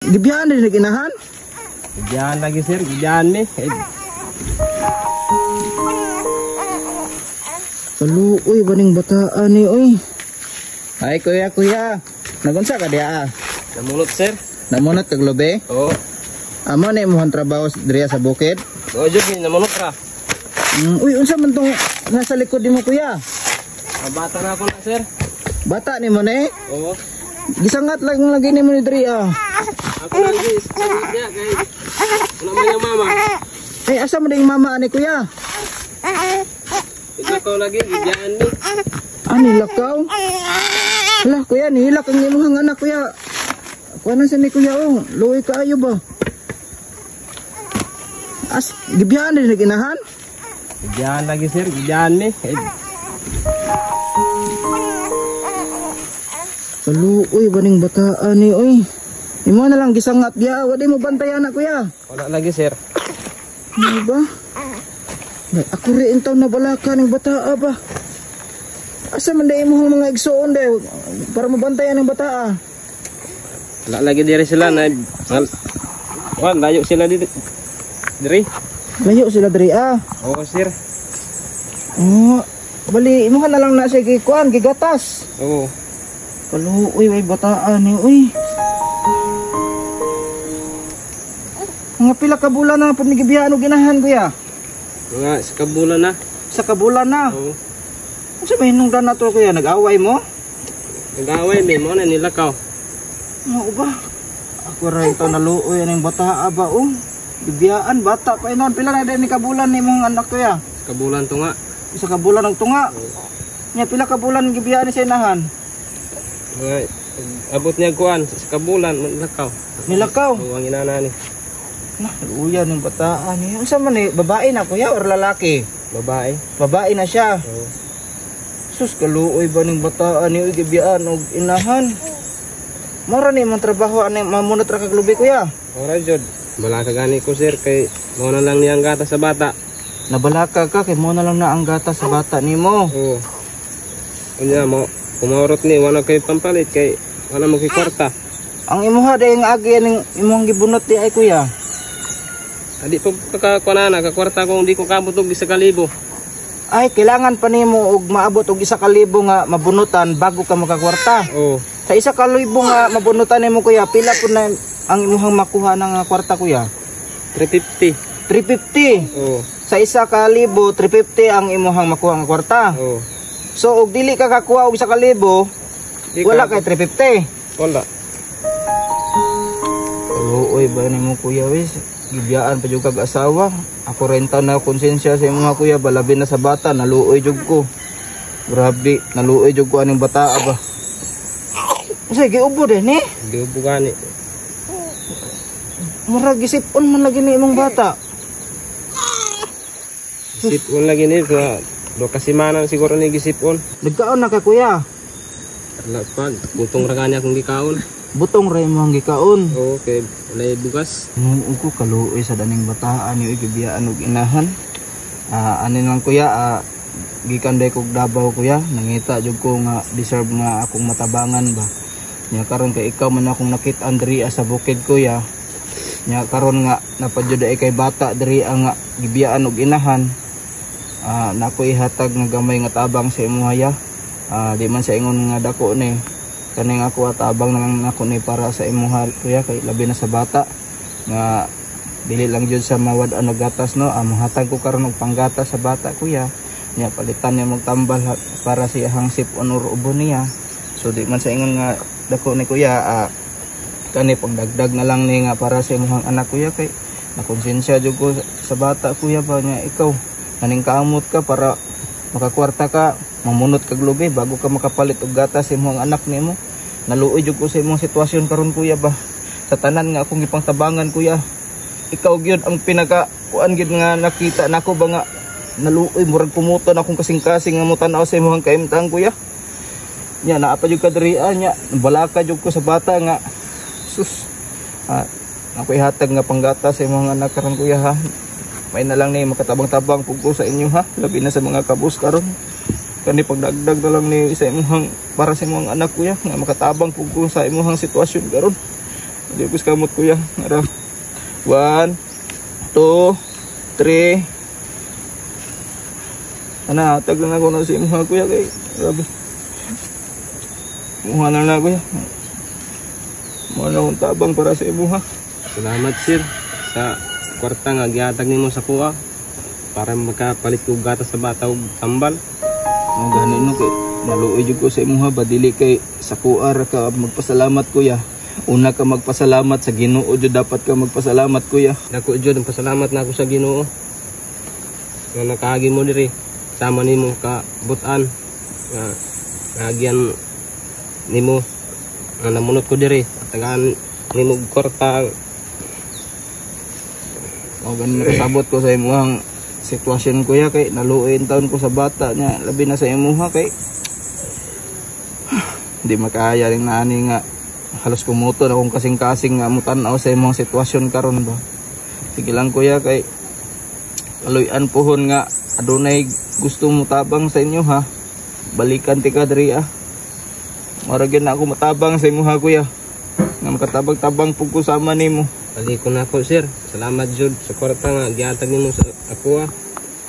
Gibiyahan din ginahan? Gibiyahan lagi sir, gibiyahan ni. Kaluoy baning bataan ni oy. Ay kuya, nagunsa ka diya? Namunot sir. Namunot kag lobe? Oo. Amo na imong trabaho diriya sa bukid? Oo jud ni namunot ra. Uy, unsa man tong nasa likod nimo kuya? Bata na ako na sir. Bata nimo ni? Oo. Gisangat lang lagi nimo ni diriya. Ako lagi sa niya kay wala man yung mama. Ay asa man ding mama ani kuya? Ikaw lagi gibiyahan ni. Ani lakaw? Hala kuya, nihilak ang imong anak kuya. Kuha sa ni kuya oh, luoy kaayo ba? Gibiyahan din ginahan? Gibiyahan lagi sir, gibiyahan ni. Kaluoy baning bataan ni oy. Imo na lang gisangat biya, wa di mo bantayan na kuya. Wala lagi sir. Ano ba? Ay, ako rin taon na balaka ng bataa ba? Asa man dahil mo mga igsoon dahil para mabantayan ng bataa? Wala lagi diri sila na layo sila diri. Layo sila diri ah. Oo sir. Bali imo na lang na sige kuan gigatas. Oo. Kaluoy way bataan ni uy. Mga pila ka bulan na pud gibiyahan og ginahan kuya? Mga sa kabulan na. Sa kabulan na. Oo. Unsa may hinungdan na to kuya? Nag-away mo? Nag-away mo na nilakaw. Ano ba? Ako rin ito naluoy ang bataa ba oh. Bibiyaan bata pa inon. Pila na din ni kabulan ni mong anak kuya? Kabulan to nga. Isa kabulan ng tunga. Nya pila kabulan gibiyaan ni sa inahan? Mga abot niya kuan sa kabulan nilakaw. Nilakaw? Oo ang inana ni. Nah, luyan ng bataan ni. Unsa man ni babae na kuya or lalaki? Babae. Babae na siya. Oo. Sus kaluoy ba ning bataan ni gibiyaan og inahan? Mora ni mong trabaho ani mamunot ra kag lubi kuya. Ora jud. Balaka gani ko sir kay mo na lang niyang gata sa bata. Nabalaka ka kay mo na lang na ang gata sa bata nimo. Oo. Unya mo kumorot ni wala kay pampalit kay wala mo kwarta. Ang imuha day nga agi ning imong gibunot di ay kuya. Adi pa kakakuanana ka kwarta kung di ko kabot og 1,000. Ay kailangan pa nimo og maabot og 1,000 nga mabunutan bago ka makakwarta. Oo. Sa 1,000 nga mabunutan nimo kuya, pila pud na ang imuhang makuha ng kwarta kuya? 350. 350. Oo. Sa 1,000, 350 ang imuhang makuha ng kwarta. Oo. So og dili ka kakuha og 1,000, wala kay 350. Wala. Uy ba nimo kuya wis? Gibiyaan pa jud kag asawa. Ako renta na konsensya sa imong kuya balabi na sa bata, naluoy jud ko. Grabe, naluoy jud ko aning bata ba. Unsay giubo din ni? Giubo gani. Murag gisipon man lagi ni imong bata. Gisipon lagi ni sa do kasimanan siguro ni gisipon. Nagkaon na ka kuya. Wala pa, butong ra gani akong gikaon. Butong ra imong gikaon. Oo, kay walay bugas. Ko kaluoy sa daning bataan ni gibiyaan og inahan. Ani lang kuya, gikan day kog Davao kuya, nangita jud ko nga deserve nga akong matabangan ba. Nya karon kay ikaw man akong nakit-an diri sa bukid kuya. Nya karon nga napadjud ay kay bata diri nga gibiyaan og inahan. Nako ihatag nga gamay nga tabang sa imuhaya. Di man sa ingon nga dako ni. Kaning ako at abang nang ako ni para sa imuha kuya kay labi na sa bata nga dili lang jud sa mawad ano gatas no hatag ko karon og panggatas sa bata kuya nya palitan niya magtambal para sa iyang sipon or ubo niya so di man sa ingon nga dako ni kuya kani pagdagdag na lang ni nga para sa imong anak kuya kay nakonsensya jud ko sa bata kuya ba nya ikaw kaning kaamot ka para makakwarta ka mamunot kag lubi bago ka makapalit og gatas sa imong anak nimo. Naluoy jud ko sa imong sitwasyon karon kuya ba. Sa tanan nga akong ipangtabangan kuya. Ikaw gyud ang pinaka kuan gyud nga nakita nako ba nga naluoy murag kumuton akong kasing-kasing nga motanaw sa imong kaimtang kuya. Nya naa pa jud ka diri nya balaka jud ko sa bata nga sus. Ako ihatag nga panggatas sa imong anak karon kuya ha. May na lang ni makatabang-tabang pug ko sa inyo ha. Labi na sa mga kabus karon. Kani pagdagdag na lang ni sa imong para sa imong anak kuya nga makatabang pug ko sa imong sitwasyon karon. Di ko kamot kuya. Ara. 1, 2, 3. Ana, hatag lang ako na si imuha kuya kay. Grabe. Muha na na kuya. Muha na akong tabang para sa imuha. Salamat sir sa kwarta nga gihatag nimo sa kuha para makapalit ko gatas sa bata ug tambal. Ang ganin no kay naluoy jud ko sa imuha ba dili kay sa kuar ka magpasalamat kuya. Una ka magpasalamat sa Ginoo jud dapat ka magpasalamat kuya. Dako jud ang pasalamat na ako sa Ginoo. Nga nakaagi mo diri sama nimo ka butan nga nagyan nimo nga namunot ko diri tagaan nimo kwarta. O ganun nakasabot ko sa imuhang sitwasyon kuya kay naluoy ang taon ko sa bata niya labi na sa imuha kay hindi makaya rin na ani nga halos kumuto na kung kasing-kasing nga mutanaw sa imong sitwasyon karon ba. Sige lang kuya kay kaluyan pohon nga adunay gusto mo tabang sa inyo ha. Balikan ti ka diri ah. Maragyan na ako matabang sa imuha kuya. Nga makatabang-tabang pug ko sama nimo. Paliko na ako sir. Salamat jud sa kwarta nga gihatag nimo sa ako ah.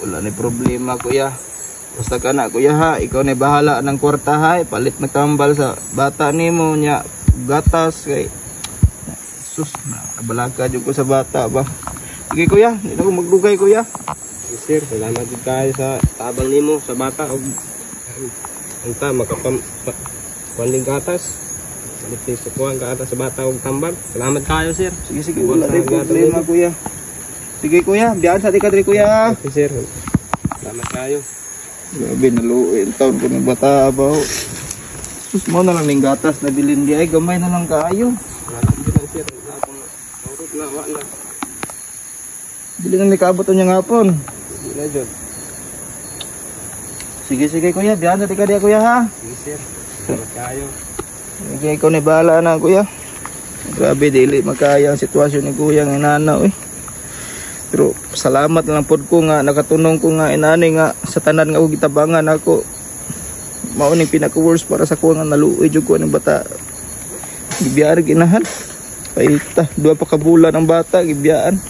Wala ni problema kuya. Basta ka na kuya ha, ikaw na bahala ng kwarta ha. Palit na tambal sa bata nimo nya gatas kay sus na kabalaka jud ko sa bata ba. Sige kuya, hindi na ko magdugay kuya. Sir, salamat jud kayo sa tabang nimo sa bata og anta makapam kuning gatas. Palit sa kuha ang gatas sa bata og tambal. Salamat kayo sir. Sige sige wala ni problema kuya. Sige kuya, biyan sa tikadri kuya. Okay sir. Salamat kayo. Grabe naluoy ang taon ko ng bata ba. Sus mo na lang ning gatas na bilin di ay gamay na lang kaayo. Salamat jud sir. Ako na. Urot na wa na. Dili na nikabot niya ngapon. Dili jud. Sige sige kuya, biyan sa tikadri kuya ha. Sige sir. Salamat kayo. Sige ikaw ni bahala na kuya. Grabe dili makaya ang sitwasyon ni kuya ng inanaw eh. Pero salamat lang pod ko nga nakatunong ko nga inani nga sa tanan nga og gitabangan ako. Mao ning pinaka-worst para sa ko nga naluoy jud ko ning bata. Gibiyar ginahan. Paita, 2 pa ka bulan ang bata gibiyaan.